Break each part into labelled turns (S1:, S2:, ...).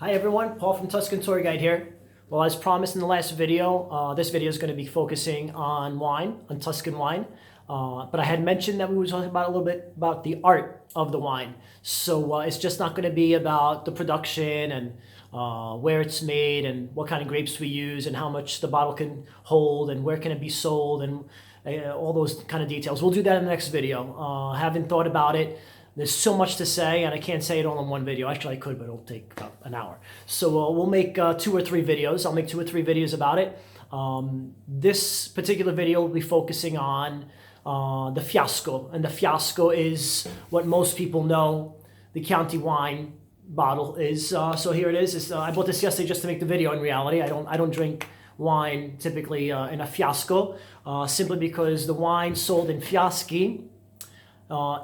S1: Hi everyone, Paul from Tuscan Tour Guide here. Well, as promised in the last video, this video is going to be focusing on wine, on Tuscan wine. But I had mentioned that we were talking about a little bit about the art of the wine. So it's just not going to be about the production and where it's made and what kind of grapes we use and how much the bottle can hold and where can it be sold and all those kind of details. We'll do that in the next video. Haven't thought about it. There's so much to say, and I can't say it all in one video. Actually, I could, but it'll take about an hour. So we'll make 2 or 3 videos. I'll make 2 or 3 videos about it. This particular video will be focusing on the fiasco, and the fiasco is what most people know the Chianti wine bottle is. So here it is. I bought this yesterday just to make the video. In reality, I don't drink wine typically in a fiasco, simply because the wine sold in fiaschi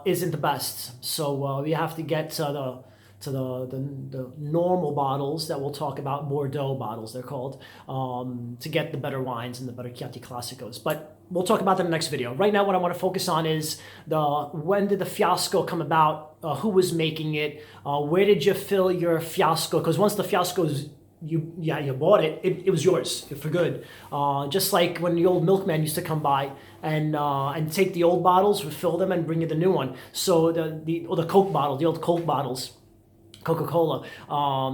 S1: isn't the best. So we have to get to the normal bottles that we'll talk about, Bordeaux bottles they're called, to get the better wines and the better Chianti Classicos. But we'll talk about that in the next video. Right now what I want to focus on is when did the fiasco come about, who was making it, where did you fill your fiasco, because once the fiasco is you bought it, it was yours for good. Just like when the old milkman used to come by and take the old bottles, refill them, and bring you the new one. So the Coke bottle, the old Coke bottles, Coca-Cola,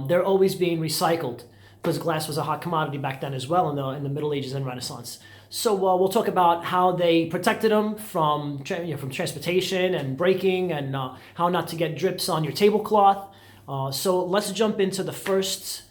S1: they're always being recycled because glass was a hot commodity back then as well in the Middle Ages and Renaissance. So we'll talk about how they protected them from transportation and breaking, and how not to get drips on your tablecloth. So let's jump into the first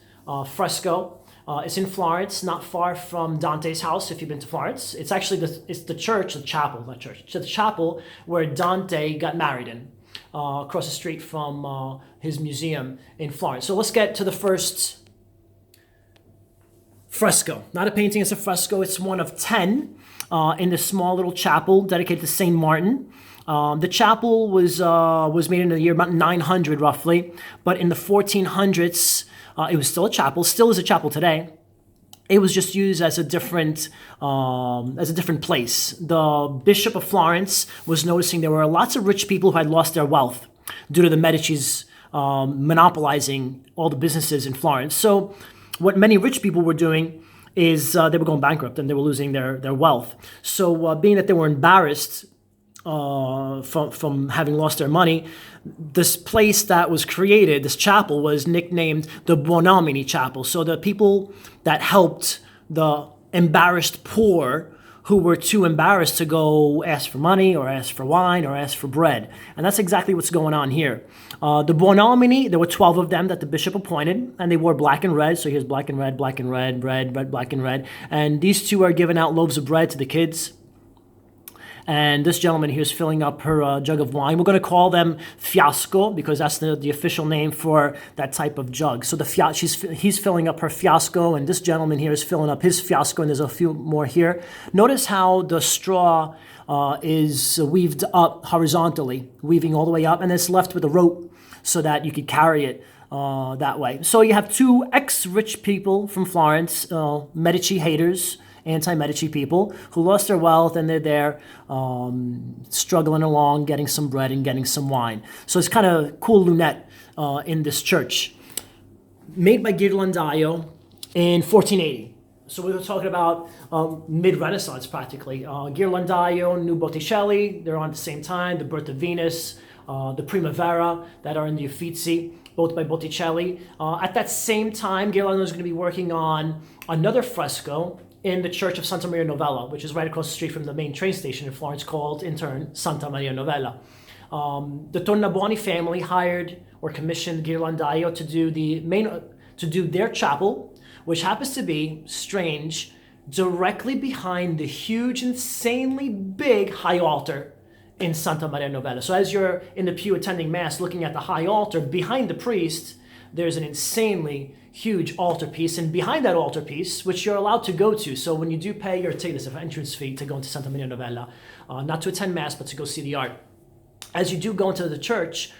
S1: fresco. It's in Florence, not far from Dante's house. If you've been to Florence, it's actually the church, the chapel, not church. It's the chapel where Dante got married in, across the street from his museum in Florence. So let's get to the first fresco. Not a painting, it's a fresco. It's one of 10 in this small little chapel dedicated to Saint Martin. The chapel was made in the year about 900 roughly, but in the 1400s. It was still a chapel, still is a chapel today. It was just used as a different place. The Bishop of Florence was noticing there were lots of rich people who had lost their wealth due to the Medici's monopolizing all the businesses in Florence. So what many rich people were doing is they were going bankrupt and they were losing their wealth. So being that they were embarrassed from having lost their money, this place that was created, this chapel, was nicknamed the Buonomini Chapel. So the people that helped the embarrassed poor who were too embarrassed to go ask for money or ask for wine or ask for bread. And that's exactly what's going on here. The Buonomini, there were 12 of them that the bishop appointed, and they wore black and red. So here's black and red, red, black and red. And these two are giving out loaves of bread to the kids. And this gentleman here is filling up her jug of wine. We're going to call them fiasco because that's the official name for that type of jug. So he's filling up her fiasco, and this gentleman here is filling up his fiasco, and there's a few more here. Notice how the straw is weaved up horizontally, weaving all the way up, and it's left with a rope so that you could carry it that way. So you have 2 ex-rich people from Florence, Medici haters, anti-Medici people who lost their wealth, and they're there struggling along, getting some bread and getting some wine. So it's kind of cool lunette in this church. Made by Ghirlandaio in 1480. So we were talking about mid-Renaissance practically. Ghirlandaio, New Botticelli, they're on at the same time. The Birth of Venus, the Primavera that are in the Uffizi, both by Botticelli. At that same time, Ghirlandaio is going to be working on another fresco in the church of Santa Maria Novella, which is right across the street from the main train station in Florence, called, in turn, Santa Maria Novella. The Tornabuoni family hired or commissioned Ghirlandaio to do their chapel, which happens to be, strange, directly behind the huge, insanely big high altar in Santa Maria Novella. So as you're in the pew attending Mass looking at the high altar, behind the priest, there's an insanely huge altarpiece, and behind that altarpiece, which you're allowed to go to, so when you do pay your ticket, there's an entrance fee to go into Santa Maria Novella, not to attend Mass, but to go see the art. As you do go into the church,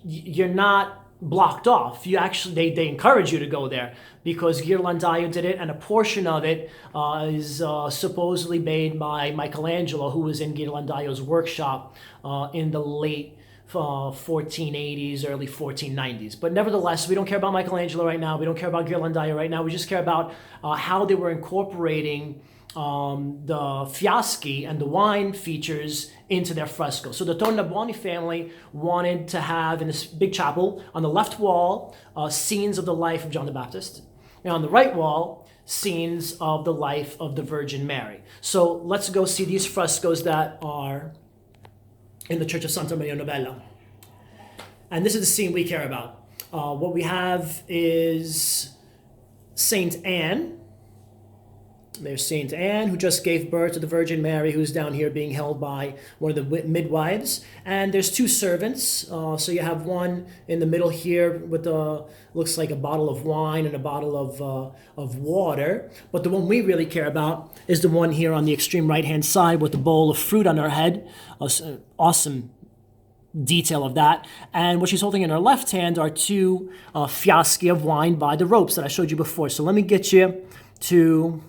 S1: you're not blocked off. You actually, they encourage you to go there because Ghirlandaio did it, and a portion of it is supposedly made by Michelangelo, who was in Ghirlandaio's workshop in the late 1480s, early 1490s. But nevertheless, we don't care about Michelangelo right now. We don't care about Ghirlandaio right now. We just care about how they were incorporating the fiaschi and the wine features into their fresco. So the Tornabuoni family wanted to have in this big chapel on the left wall scenes of the life of John the Baptist, and on the right wall scenes of the life of the Virgin Mary. So let's go see these frescoes that are in the Church of Santa Maria Novella. And this is the scene we care about. What we have is Saint Anne. There's Saint Anne, who just gave birth to the Virgin Mary, who's down here being held by one of the midwives. And there's two servants. So you have one in the middle here with looks like a bottle of wine and a bottle of water. But the one we really care about is the one here on the extreme right-hand side with the bowl of fruit on her head. Awesome detail of that. And what she's holding in her left hand are two fiaschi of wine by the ropes that I showed you before. So let me get you to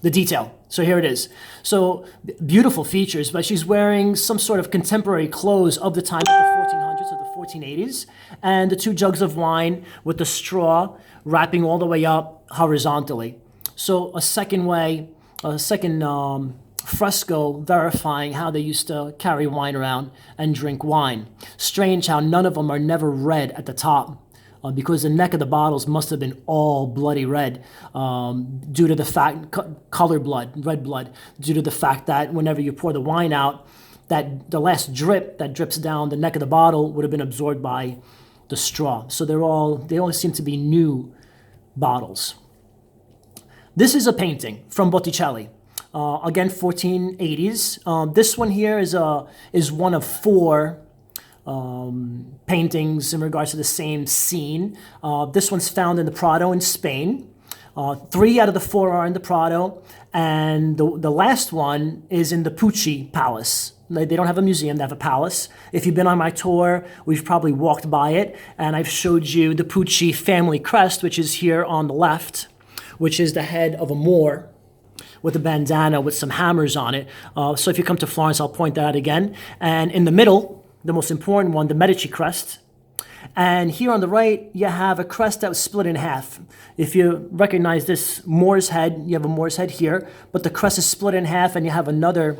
S1: the detail. So here it is. So beautiful features, but she's wearing some sort of contemporary clothes of the time of the 1400s or the 1480s, and the two jugs of wine with the straw wrapping all the way up horizontally. So a second fresco verifying how they used to carry wine around and drink wine. Strange how none of them are never red at the top. Because the neck of the bottles must have been all bloody red due to the fact, color blood, red blood, due to the fact that whenever you pour the wine out, that the last drip that drips down the neck of the bottle would have been absorbed by the straw. So they all seem to be new bottles. This is a painting from Botticelli. Again, 1480s. This one here is one of four paintings in regards to the same scene. This one's found in the Prado in Spain. 3 out of the 4 are in the Prado, and the last one is in the Pucci Palace. They don't have a museum, they have a palace. If you've been on my tour, we've probably walked by it, and I've showed you the Pucci family crest, which is here on the left, which is the head of a Moor with a bandana with some hammers on it. So if you come to Florence, I'll point that out again. And in the middle, the most important one, the Medici crest. And here on the right, you have a crest that was split in half. If you recognize this Moor's head, you have a Moor's head here, but the crest is split in half, and you have another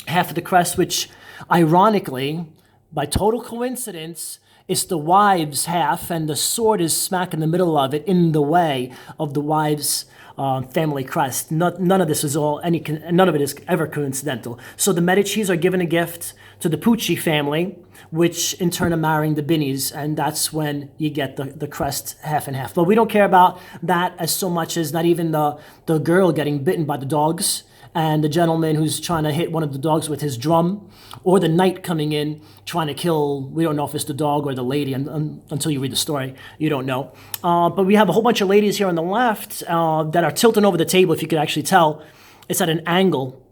S1: half of the crest, which ironically, by total coincidence, is the wives' half, and the sword is smack in the middle of it, in the way of the wives' family crest. None of this is none of it is ever coincidental. So the Medicis are given a gift to the Pucci family, which in turn are marrying the Binnies, and that's when you get the crest half and half. But we don't care about that as so much as not even the girl getting bitten by the dogs, and the gentleman who's trying to hit one of the dogs with his drum, or the knight coming in trying to kill, we don't know if it's the dog or the lady until you read the story, you don't know. But we have a whole bunch of ladies here on the left that are tilting over the table, if you could actually tell. It's at an angle,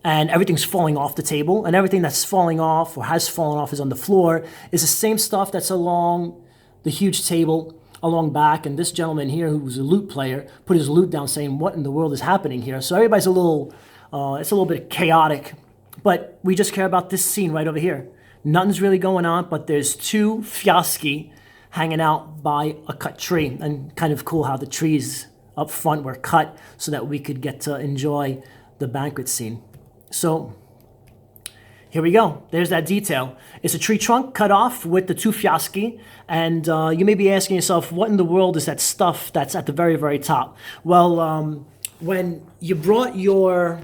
S1: and everything's falling off the table, and everything that's falling off or has fallen off is on the floor, is the same stuff that's along the huge table along back. And this gentleman here, who's a lute player, put his lute down saying, what in the world is happening here? So everybody's it's a little bit chaotic, but we just care about this scene right over here. Nothing's really going on, but there's two fiaschi hanging out by a cut tree, and kind of cool how the trees up front were cut so that we could get to enjoy the banquet scene. So here we go. There's that detail. It's a tree trunk cut off with the two fiaschi, and you may be asking yourself, what in the world is that stuff that's at the very, very top? Well, when you brought your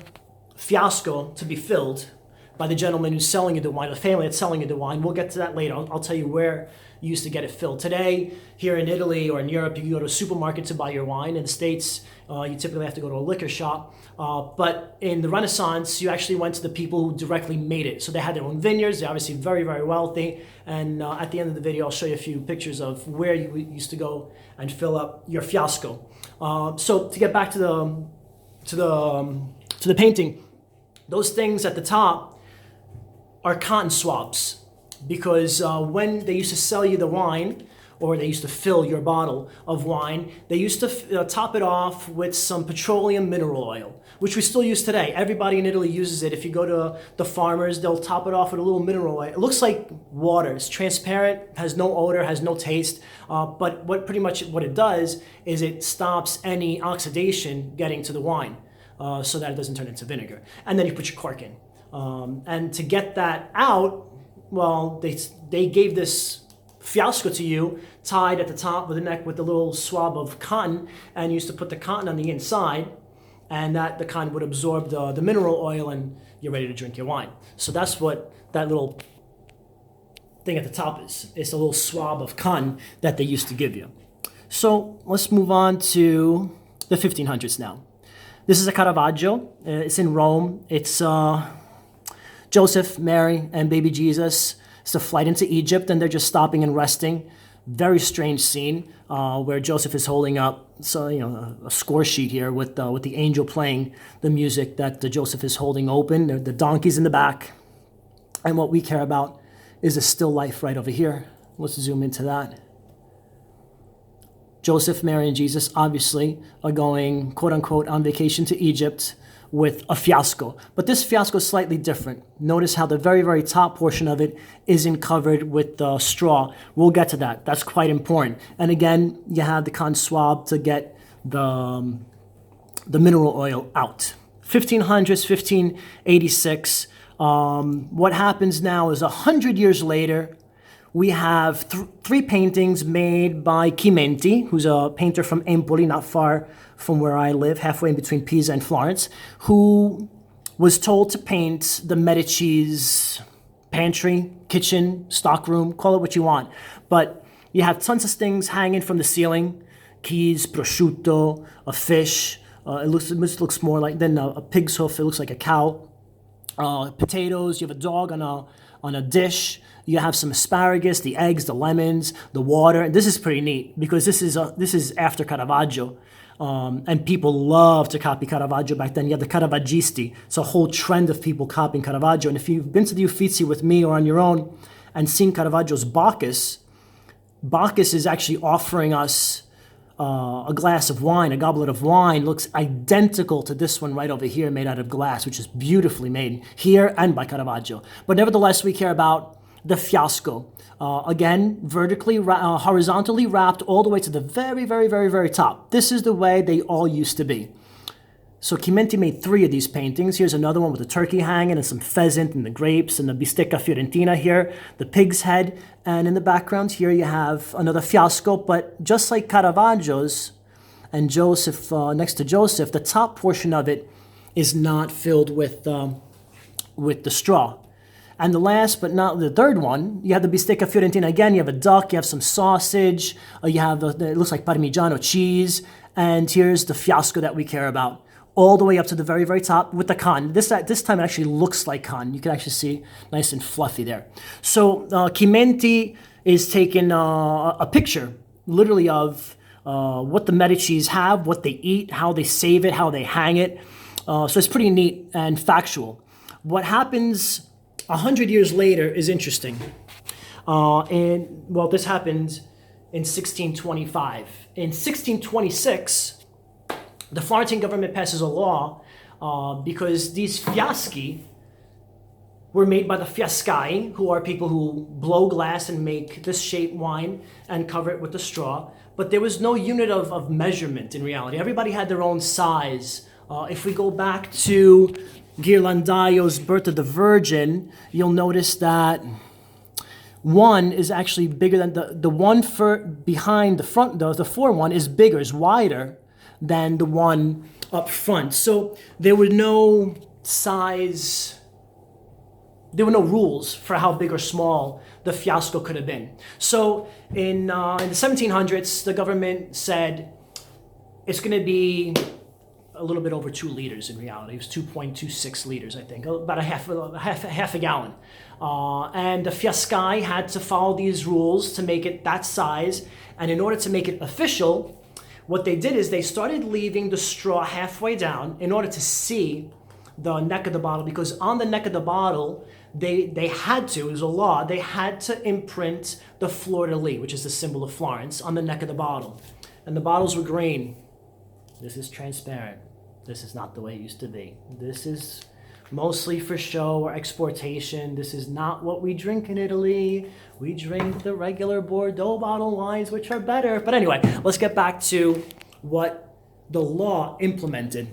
S1: fiasco to be filled by the gentleman who's selling you the wine, the family that's selling you the wine, we'll get to that later. I'll tell you where you used to get it filled. Today, here in Italy or in Europe, you can go to a supermarket to buy your wine. In the States, you typically have to go to a liquor shop. But in the Renaissance, you actually went to the people who directly made it. So they had their own vineyards. They're obviously very, very wealthy. And at the end of the video, I'll show you a few pictures of where you used to go and fill up your fiasco. So to get back to the painting, those things at the top are cotton swabs, because when they used to sell you the wine, or they used to fill your bottle of wine, they used to top it off with some petroleum mineral oil, which we still use today. Everybody in Italy uses it. If you go to the farmers, they'll top it off with a little mineral oil. It looks like water. It's transparent, has no odor, has no taste. But what it does is it stops any oxidation getting to the wine, so that it doesn't turn into vinegar. And then you put your cork in. And to get that out, well, they gave this fiasco to you, tied at the top of the neck with a little swab of cotton, and used to put the cotton on the inside, and the cotton would absorb the mineral oil, and you're ready to drink your wine. So that's what that little thing at the top is. It's a little swab of cotton that they used to give you. So let's move on to the 1500s now. This is a Caravaggio. It's in Rome. It's Joseph, Mary, and baby Jesus. It's a flight into Egypt, and they're just stopping and resting. Very strange scene where Joseph is holding up a score sheet here with the angel playing the music that Joseph is holding open. The donkey's in the back. And what we care about is a still life right over here. Let's zoom into that. Joseph, Mary, and Jesus obviously are going, quote unquote, on vacation to Egypt with a fiasco. But this fiasco is slightly different. Notice how the very, very top portion of it isn't covered with straw. We'll get to that. That's quite important. And again, you have the cotton swab to get the mineral oil out. 1500s, 1586. What happens now is 100 years later, we have three paintings made by Chimenti, who's a painter from Empoli, not far from where I live, halfway in between Pisa and Florence, who was told to paint the Medici's pantry, kitchen, stockroom, call it what you want. But you have tons of things hanging from the ceiling, keys, prosciutto, a fish. It looks more like than a pig's hoof. It looks like a cow. Potatoes. You have a dog on a dish. You have some asparagus, the eggs, the lemons, the water. And this is pretty neat because this is after Caravaggio. And people love to copy Caravaggio back then. You have the Caravaggisti. It's a whole trend of people copying Caravaggio. And if you've been to the Uffizi with me or on your own and seen Caravaggio's Bacchus is actually offering us a glass of wine, a goblet of wine. Looks identical to this one right over here, made out of glass, which is beautifully made here and by Caravaggio. But nevertheless, we care about the fiasco. Again, horizontally wrapped all the way to the very, very, very, very top. This is the way they all used to be. So Chimenti made 3 of these paintings. Here's another one with a turkey hanging and some pheasant and the grapes and the bistecca fiorentina here, the pig's head. And in the background here you have another fiasco, but just like Caravaggio's and Joseph, next to Joseph, the top portion of it is not filled with the straw. And the last, but not the third one, you have the bistecca fiorentina. Again, you have a duck, you have some sausage, you have, it looks like Parmigiano cheese, and here's the fiasco that we care about, all the way up to the very, very top with the cotton. This time it actually looks like cotton. You can actually see nice and fluffy there. So Chimenti is taking a picture, literally, of what the Medicis have, what they eat, how they save it, how they hang it. So it's pretty neat and factual. What happens 100 years later is interesting. This happened in 1625. In 1626, the Florentine government passes a law because these fiaschi were made by the fiascai, who are people who blow glass and make this shape wine and cover it with the straw. But there was no unit of measurement in reality. Everybody had their own size. If we go back to Ghirlandaio's Birth of the Virgin, you'll notice that one is actually bigger than the one behind the front. The fore one is bigger, is wider than the one up front. So there were no rules for how big or small the fiasco could have been. So in the 1700s, the government said it's going to be a little bit over 2 liters in reality. It was 2.26 liters, I think, about a half a gallon. And the fiascai had to follow these rules to make it that size. And in order to make it official, what they did is they started leaving the straw halfway down in order to see the neck of the bottle, because on the neck of the bottle, they had to, it was a law, they had to imprint the fleur-de-lis, which is the symbol of Florence, on the neck of the bottle. And the bottles were green. This is transparent. This is not the way it used to be. This is mostly for show or exportation. This is not what we drink in Italy. We drink the regular Bordeaux bottle wines, which are better. But anyway, let's get back to what the law implemented.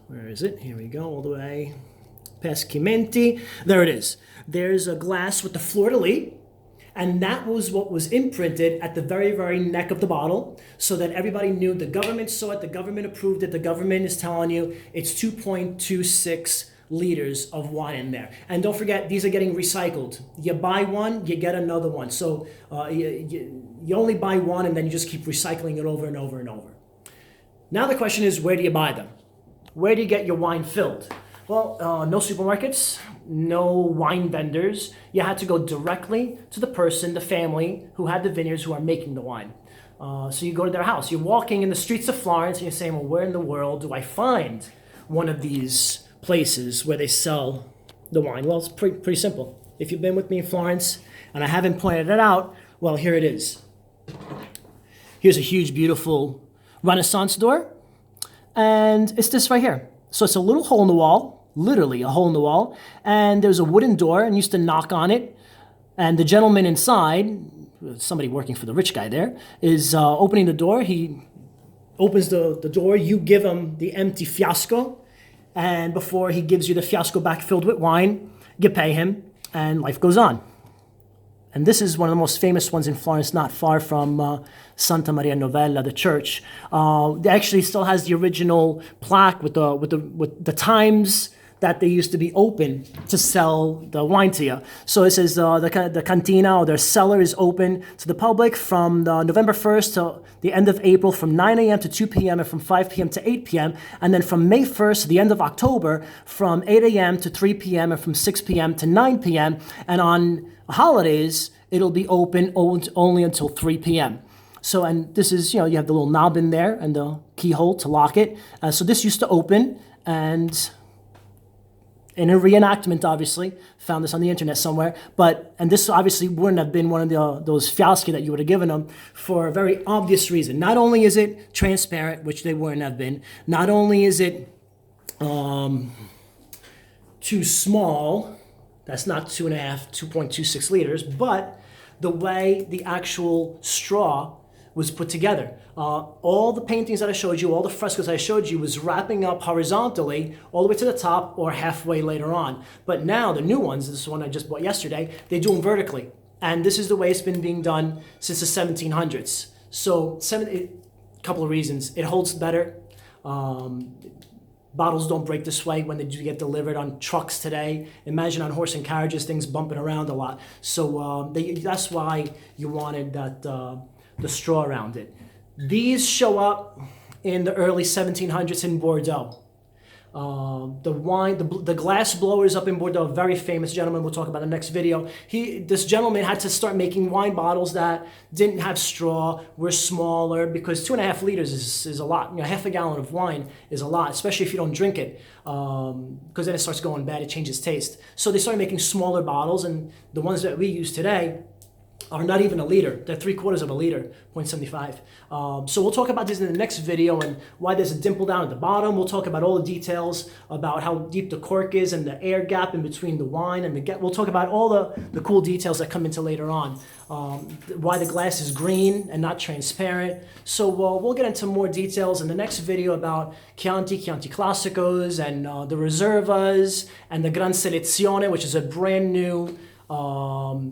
S1: Where is it? Here we go, all the way past Chianti. There it is. There's a glass with the fleur-de-lis, and that was what was imprinted at the very, very neck of the bottle, so that everybody knew. The government saw it, the government approved it, the government is telling you it's 2.26 liters of wine in there. And don't forget, these are getting recycled. You buy one, you get another one. So you only buy one, and then you just keep recycling it over and over and over. Now the question is, where do you buy them? Where do you get your wine filled? Well, no supermarkets, no wine vendors. You had to go directly to the person, the family who had the vineyards, who are making the wine. So you go to their house. You're walking in the streets of Florence and you're saying, well, where in the world do I find one of these places where they sell the wine? Well, it's pretty simple. If you've been with me in Florence and I haven't pointed it out, well, here it is. Here's a huge, beautiful Renaissance door. And it's this right here. So it's a little hole in the wall, literally a hole in the wall. And there's a wooden door, and you used to knock on it. And the gentleman inside, somebody working for the rich guy there, is opening the door. He opens the door. You give him the empty fiasco. And before he gives you the fiasco back filled with wine, you pay him, and life goes on. And this is one of the most famous ones in Florence, not far from Santa Maria Novella, the church. It actually still has the original plaque with the times that they used to be open to sell the wine to you. So it says the cantina, or their cellar, is open to the public from November 1st to the end of April, from 9 a.m. to 2 p.m. and from 5 p.m. to 8 p.m. And then from May 1st to the end of October, from 8 a.m. to 3 p.m. and from 6 p.m. to 9 p.m. And on holidays, it'll be open only until 3 p.m. So, and this is, you have the little knob in there and the keyhole to lock it. So this used to open, and in a reenactment, obviously, found this on the internet somewhere. And this obviously wouldn't have been one of those fiaschi that you would have given them, for a very obvious reason. Not only is it transparent, which they wouldn't have been, not only is it too small, that's not 2.26 liters, but the way the actual straw was put together. All the paintings that I showed you, all the frescoes I showed you, was wrapping up horizontally all the way to the top or halfway later on. But now the new ones, this one I just bought yesterday, they do them vertically. And this is the way it's been being done since the 1700s. So a couple of reasons. It holds better. Bottles don't break this way when they do get delivered on trucks today. Imagine on horse and carriages, things bumping around a lot. So that's why you wanted that the straw around it. These show up in the early 1700s in Bordeaux. The glass blowers up in Bordeaux, very famous gentleman. We'll talk about in the next video. This gentleman had to start making wine bottles that didn't have straw, were smaller, because 2.5 liters is a lot. Half a gallon of wine is a lot, especially if you don't drink it, because then it starts going bad. It changes taste. So they started making smaller bottles, and the ones that we use today are not even a liter. They're 3/4 of a liter, 0.75. So we'll talk about this in the next video, and why there's a dimple down at the bottom. We'll talk about all the details about how deep the cork is and the air gap in between the wine and we'll talk about all the cool details that come into later on. Why the glass is green and not transparent. So we'll get into more details in the next video about Chianti Classicos, and the Reservas, and the Gran Selezione, which is a brand new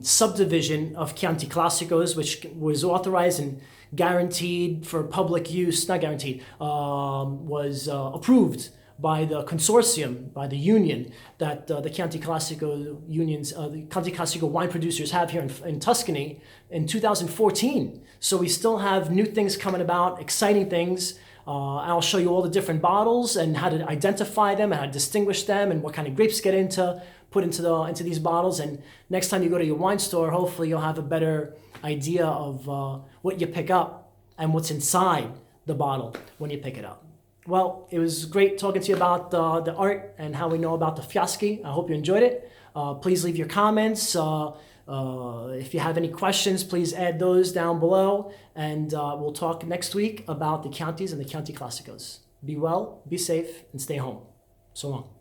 S1: subdivision of Chianti Classicos, which was authorized and guaranteed for public use, not guaranteed, was approved by the consortium, by the union that the Chianti Classico unions, the Chianti Classico wine producers have here in Tuscany in 2014. So we still have new things coming about, exciting things. I'll show you all the different bottles and how to identify them and how to distinguish them and what kind of grapes get put into these bottles. And next time you go to your wine store, hopefully you'll have a better idea of what you pick up and what's inside the bottle when you pick it up. Well, it was great talking to you about the art and how we know about the fiaschi. I hope you enjoyed it. Please leave your comments. If you have any questions, please add those down below. And we'll talk next week about the Chiantis and the Chianti Classicos. Be well, be safe, and stay home. So long.